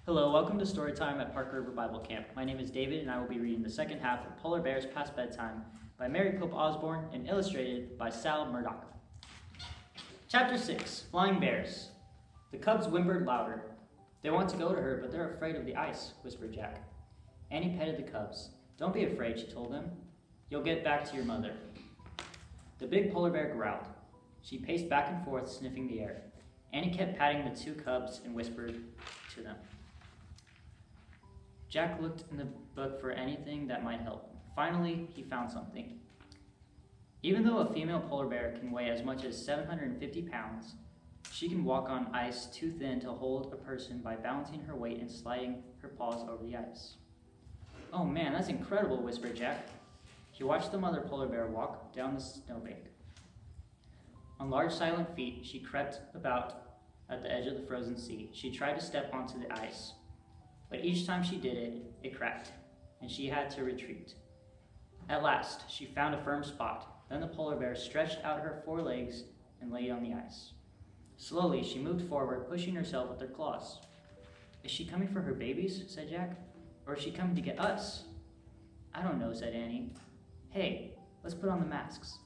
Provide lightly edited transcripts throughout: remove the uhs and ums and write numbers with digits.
Hello, welcome to Storytime at Park River Bible Camp. My name is David and I will be reading the second half of Polar Bears Past Bedtime by Mary Pope Osborne and illustrated by Sal Murdoch. Chapter 6, Flying Bears. The cubs whimpered louder. They want to go to her, but they're afraid of the ice, whispered Jack. Annie petted the cubs. Don't be afraid, she told them. You'll get back to your mother. The big polar bear growled. She paced back and forth, sniffing the air. Annie kept patting the two cubs and whispered to them. Jack looked in the book for anything that might help. Finally, he found something. Even though a female polar bear can weigh as much as 750 pounds, she can walk on ice too thin to hold a person by balancing her weight and sliding her paws over the ice. Oh man, that's incredible, whispered Jack. He watched the mother polar bear walk down the snowbank. On large silent feet, she crept about at the edge of the frozen sea. She tried to step onto the ice, but each time she did it, it cracked, and she had to retreat. At last, she found a firm spot. Then the polar bear stretched out her forelegs and laid on the ice. Slowly, she moved forward, pushing herself with her claws. Is she coming for her babies? Said Jack. Or is she coming to get us? I don't know, said Annie. Hey, let's put on the masks.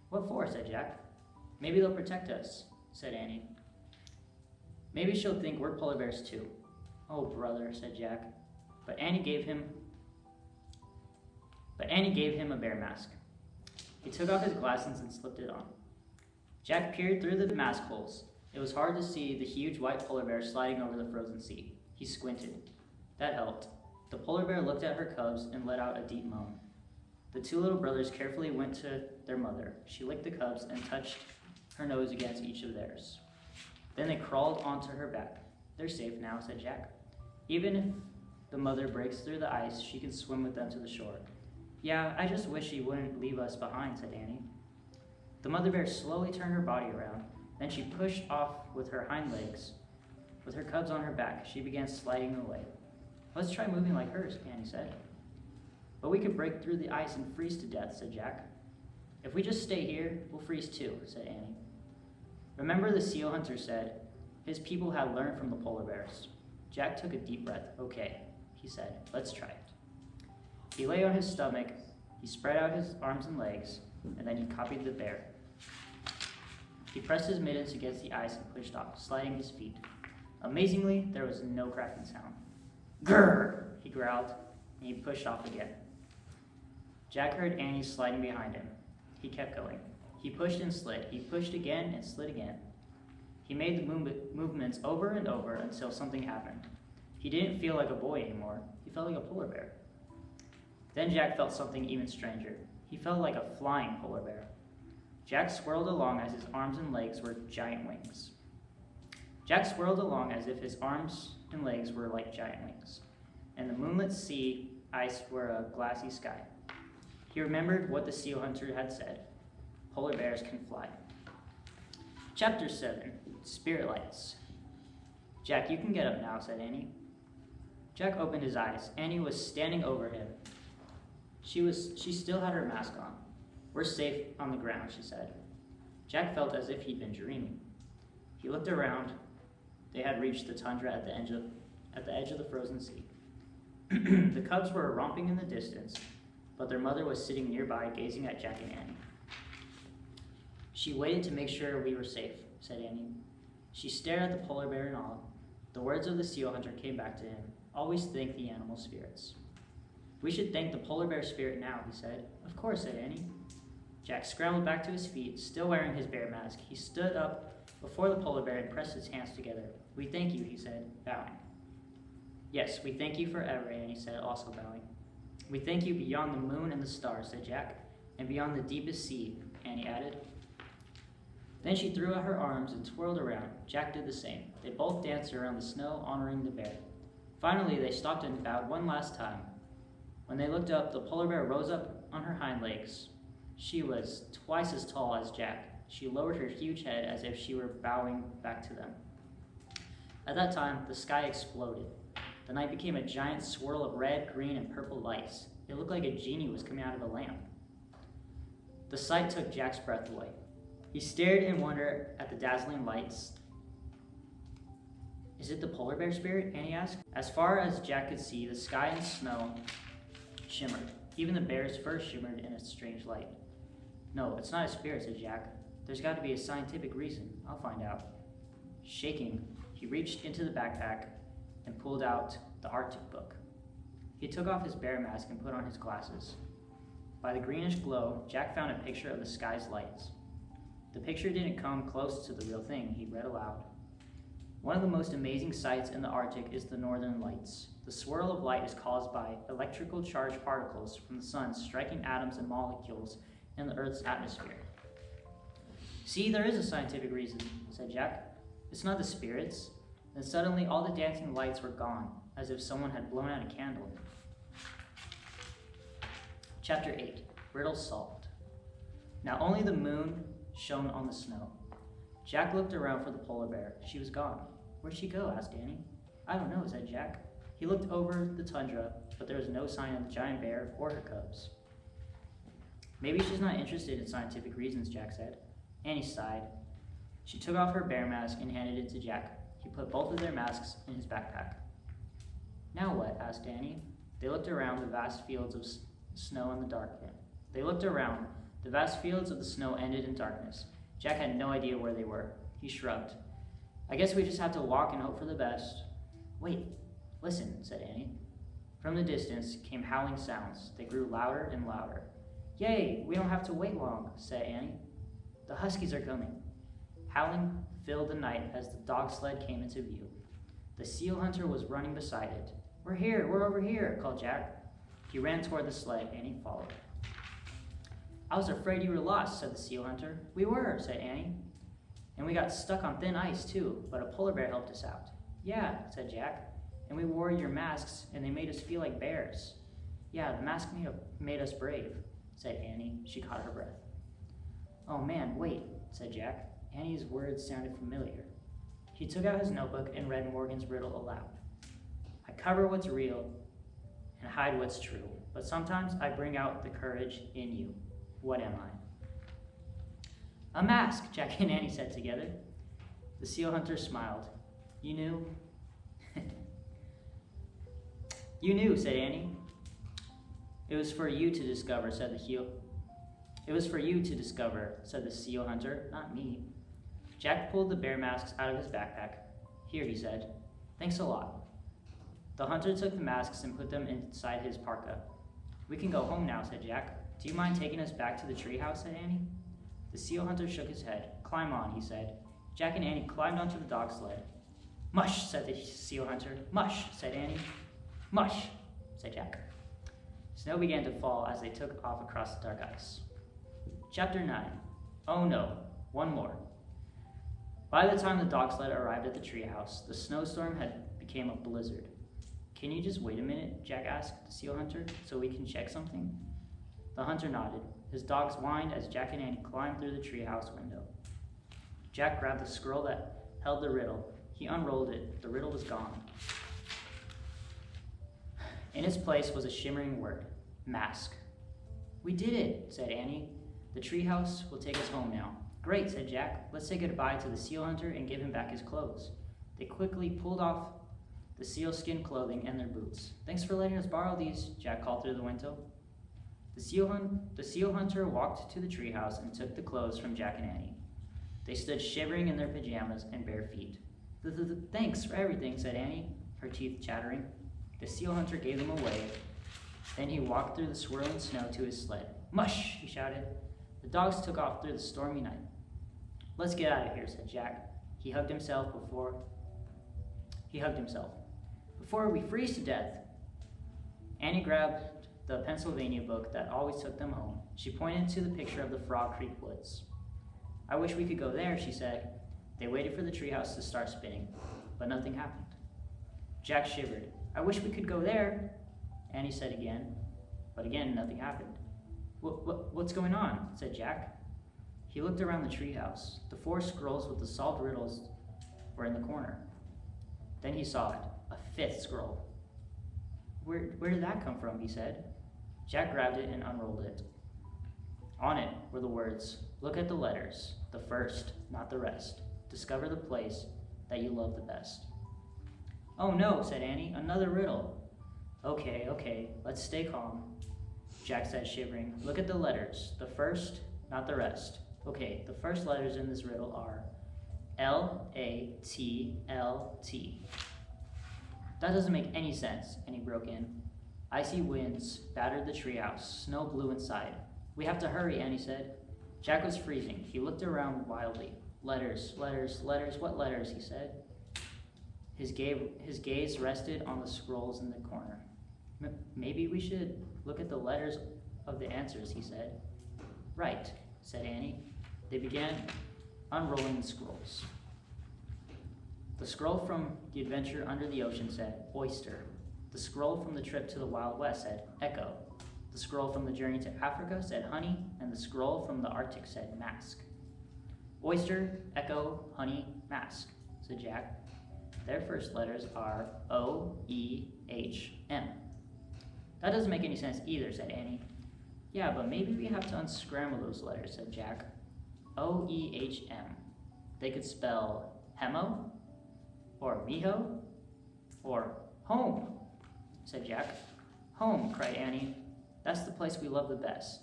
What for? Said Jack. Maybe they'll protect us, said Annie. Maybe she'll think we're polar bears too. Oh, brother, said Jack. But Annie gave him a bear mask. He took off his glasses and slipped it on. Jack peered through the mask holes. It was hard to see the huge white polar bear sliding over the frozen sea. He squinted. That helped. The polar bear looked at her cubs and let out a deep moan. The two little brothers carefully went to their mother. She licked the cubs and touched her nose against each of theirs. Then they crawled onto her back. They're safe now, said Jack. Even if the mother breaks through the ice, she can swim with them to the shore. Yeah, I just wish she wouldn't leave us behind, said Annie. The mother bear slowly turned her body around. Then she pushed off with her hind legs. With her cubs on her back, she began sliding away. Let's try moving like hers, Annie said. But we could break through the ice and freeze to death, said Jack. If we just stay here, we'll freeze too, said Annie. Remember the seal hunter said his people had learned from the polar bears. Jack took a deep breath. Okay, he said, let's try it. He lay on his stomach, he spread out his arms and legs, and then he copied the bear. He pressed his mittens against the ice and pushed off, sliding his feet. Amazingly, there was no cracking sound. Grrr, he growled, and he pushed off again. Jack heard Annie sliding behind him. He kept going. He pushed and slid. He pushed again and slid again. He made the movements over and over until something happened. He didn't feel like a boy anymore. He felt like a polar bear. Then Jack felt something even stranger. He felt like a flying polar bear. Jack swirled along as his arms and legs were giant wings. Jack swirled along as if his arms and legs were like giant wings, and the moonlit sea ice were a glassy sky. He remembered what the seal hunter had said. Polar bears can fly. Chapter 7, Spirit Lights. Jack, you can get up now, said Annie. Jack opened his eyes. Annie was standing over him. She still had her mask on. We're safe on the ground, she said. Jack felt as if he'd been dreaming. He looked around. They had reached the tundra at the edge of the frozen sea. The cubs were romping in the distance, but their mother was sitting nearby, gazing at Jack and Annie. She waited to make sure we were safe, said Annie. She stared at the polar bear in awe. The words of the seal hunter came back to him. Always thank the animal spirits. We should thank the polar bear spirit now, he said. Of course, said Annie. Jack scrambled back to his feet, still wearing his bear mask. He stood up before the polar bear and pressed his hands together. We thank you, he said, bowing. Yes, we thank you forever, Annie said, also bowing. We thank you beyond the moon and the stars, said Jack, and beyond the deepest sea, Annie added. Then she threw out her arms and twirled around. Jack did the same. They both danced around the snow, honoring the bear. Finally, they stopped and bowed one last time. When they looked up, the polar bear rose up on her hind legs. She was twice as tall as Jack. She lowered her huge head as if she were bowing back to them. At that time, the sky exploded. The night became a giant swirl of red, green, and purple lights. It looked like a genie was coming out of a lamp. The sight took Jack's breath away. He stared in wonder at the dazzling lights. Is it the polar bear spirit? Annie asked. As far as Jack could see, the sky and snow shimmered. Even the bear's fur shimmered in a strange light. No, it's not a spirit, said Jack. There's got to be a scientific reason. I'll find out. Shaking, he reached into the backpack and pulled out the Arctic book. He took off his bear mask and put on his glasses. By the greenish glow, Jack found a picture of the sky's lights. The picture didn't come close to the real thing, he read aloud. One of the most amazing sights in the Arctic is the northern lights. The swirl of light is caused by electrical charged particles from the sun striking atoms and molecules in the Earth's atmosphere. See, there is a scientific reason, said Jack. It's not the spirits. Then suddenly all the dancing lights were gone, as if someone had blown out a candle. Chapter 8, Riddle Solved. Now only the moon shone on the snow. Jack looked around for the polar bear. She was gone. Where'd she go? Asked Annie. I don't know, said Jack. He looked over the tundra, but there was no sign of the giant bear or her cubs. Maybe she's not interested in scientific reasons, Jack said. Annie sighed. She took off her bear mask and handed it to Jack. He put both of their masks in his backpack. Now what? Asked Annie. They looked around the vast fields of snow in the darkness. The vast fields of the snow ended in darkness. Jack had no idea where they were. He shrugged. I guess we just have to walk and hope for the best. Wait, listen, said Annie. From the distance came howling sounds. They grew louder and louder. Yay, we don't have to wait long, said Annie. The huskies are coming. Howling filled the night as the dog sled came into view. The seal hunter was running beside it. We're here, we're over here, called Jack. He ran toward the sled, and Annie followed. I was afraid you were lost, said the seal hunter. We were, said Annie. And we got stuck on thin ice, too, but a polar bear helped us out. Yeah, said Jack. And we wore your masks, and they made us feel like bears. Yeah, the mask made us brave, said Annie. She caught her breath. Oh man, wait, said Jack. Annie's words sounded familiar. He took out his notebook and read Morgan's riddle aloud. I cover what's real and hide what's true, but sometimes I bring out the courage in you. What am I? A mask, Jack and Annie said together. The seal hunter smiled. You knew? You knew, said Annie. It was for you to discover, said the seal. It was for you to discover, said the seal hunter, not me. Jack pulled the bear masks out of his backpack. Here, he said. Thanks a lot. The hunter took the masks and put them inside his parka. We can go home now, said Jack. Do you mind taking us back to the treehouse, said Annie. The seal hunter shook his head. Climb on, he said. Jack and Annie climbed onto the dog sled. Mush, said the seal hunter. Mush, said Annie. Mush, said Jack. Snow began to fall as they took off across the dark ice. Chapter 9. Oh no, one more. By the time the dog sled arrived at the treehouse, the snowstorm had become a blizzard. Can you just wait a minute, Jack asked the seal hunter, so we can check something? The hunter nodded. His dogs whined as Jack and Annie climbed through the treehouse window. Jack grabbed the scroll that held the riddle. He unrolled it. The riddle was gone. In its place was a shimmering word, mask. We did it, said Annie. The treehouse will take us home now. Great, said Jack. Let's say goodbye to the seal hunter and give him back his clothes. They quickly pulled off the sealskin clothing and their boots. Thanks for letting us borrow these, Jack called through the window. The seal hunter walked to the treehouse and took the clothes from Jack and Annie. They stood shivering in their pajamas and bare feet. Thanks for everything, said Annie, her teeth chattering. The seal hunter gave them away. Then he walked through the swirling snow to his sled. Mush, he shouted. The dogs took off through the stormy night. Let's get out of here, said Jack. He hugged himself. Before we freeze to death. Annie grabbed the Pennsylvania book that always took them home. She pointed to the picture of the Frog Creek woods. I wish we could go there, she said. They waited for the treehouse to start spinning, but nothing happened. Jack shivered. I wish we could go there, Annie said again, but again nothing happened. What's going on? Said Jack. He looked around the treehouse. The 4 scrolls with the solved riddles were in the corner. Then he saw it, a 5th scroll. Where did that come from? He said. Jack grabbed it and unrolled it. On it were the words, look at the letters, the first, not the rest. Discover the place that you love the best. Oh no, said Annie, another riddle. Okay, okay, let's stay calm, Jack said, shivering. Look at the letters. The first, not the rest. Okay, the first letters in this riddle are L-A-T-L-T. That doesn't make any sense, Annie broke in. Icy winds battered the treehouse. Snow blew inside. We have to hurry, Annie said. Jack was freezing. He looked around wildly. Letters, letters, letters, what letters, he said. His gaze rested on the scrolls in the corner. Maybe we should look at the letters of the answers, he said. Right, said Annie. They began unrolling the scrolls. The scroll from the adventure under the ocean said, oyster. The scroll from the trip to the Wild West said, echo. The scroll from the journey to Africa said, honey, and the scroll from the Arctic said, mask. Oyster, echo, honey, mask, said Jack. Their first letters are O-E-H-M. That doesn't make any sense either, said Annie. Yeah, but maybe we have to unscramble those letters, said Jack. O-E-H-M. They could spell hemo, or miho, or home, said Jack. Home, cried Annie. That's the place we love the best.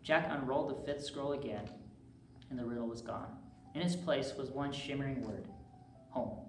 Jack unrolled the fifth scroll again, and the riddle was gone. In its place was one shimmering word, home.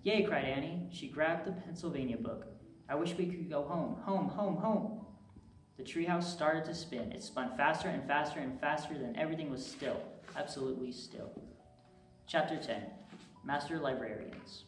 Yay, cried Annie. She grabbed the Pennsylvania book. I wish we could go home, home, home, home. The treehouse started to spin. It spun faster and faster and faster than everything was still, absolutely still. Chapter 10, Master Librarians.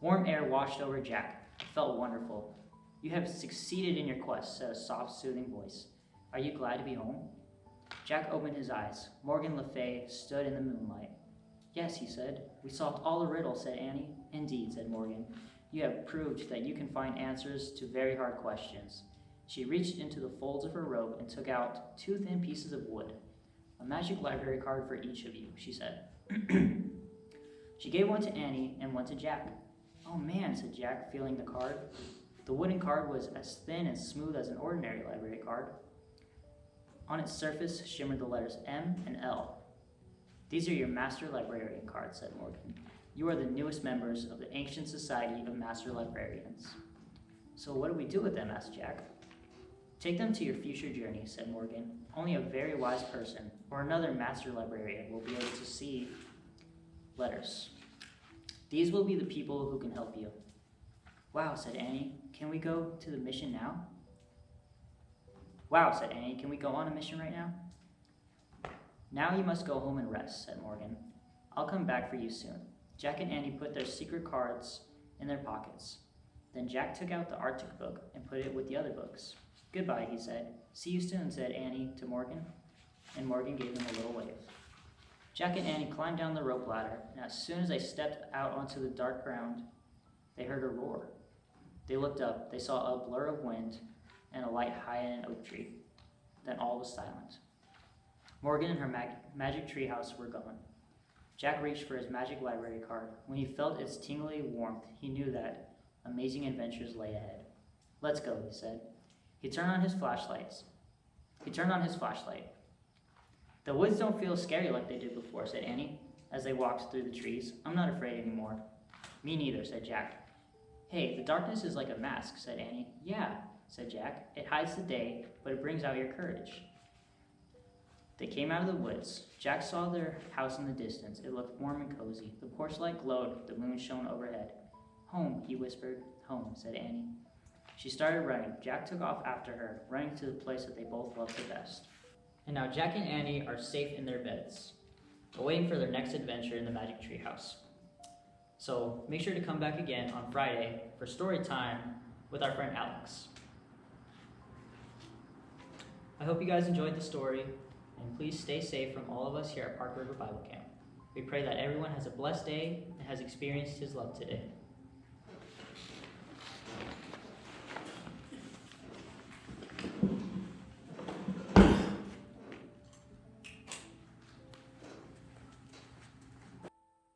Warm air washed over Jack. It felt wonderful. You have succeeded in your quest, said a soft, soothing voice. Are you glad to be home? Jack opened his eyes. Morgan Le Fay stood in the moonlight. Yes, he said. We solved all the riddles, said Annie. Indeed, said Morgan. You have proved that you can find answers to very hard questions. She reached into the folds of her robe and took out 2 thin pieces of wood. A magic library card for each of you, she said. She gave one to Annie and one to Jack. Oh man, said Jack, feeling the card. The wooden card was as thin and smooth as an ordinary library card. On its surface shimmered the letters M and L. These are your Master Librarian cards, said Morgan. You are the newest members of the Ancient Society of Master Librarians. So what do we do with them, asked Jack. Take them to your future journey, said Morgan. Only a very wise person or another Master Librarian will be able to see letters. These will be the people who can help you. Wow, said Annie. Can we go to the mission now? Wow, said Annie. Can we go on a mission right now? Now you must go home and rest, said Morgan. I'll come back for you soon. Jack and Annie put their secret cards in their pockets. Then Jack took out the Arctic book and put it with the other books. Goodbye, he said. See you soon, said Annie to Morgan, and Morgan gave him a little wave. Jack and Annie climbed down the rope ladder, and as soon as they stepped out onto the dark ground, they heard a roar. They looked up. They saw a blur of wind and a light high in an oak tree. Then all was silent. Morgan and her magic treehouse were gone. Jack reached for his magic library card. When he felt its tingly warmth, he knew that amazing adventures lay ahead. Let's go, he said. He turned on his flashlight. The woods don't feel scary like they did before, said Annie, as they walked through the trees. I'm not afraid anymore. Me neither, said Jack. Hey, the darkness is like a mask, said Annie. Yeah, said Jack. It hides the day, but it brings out your courage. They came out of the woods. Jack saw their house in the distance. It looked warm and cozy. The porch light glowed. The moon shone overhead. Home, he whispered. Home, said Annie. She started running. Jack took off after her, running to the place that they both loved the best. And now Jack and Annie are safe in their beds, awaiting for their next adventure in the Magic Tree House. So make sure to come back again on Friday for story time with our friend Alex. I hope you guys enjoyed the story, and please stay safe from all of us here at Park River Bible Camp. We pray that everyone has a blessed day and has experienced His love today.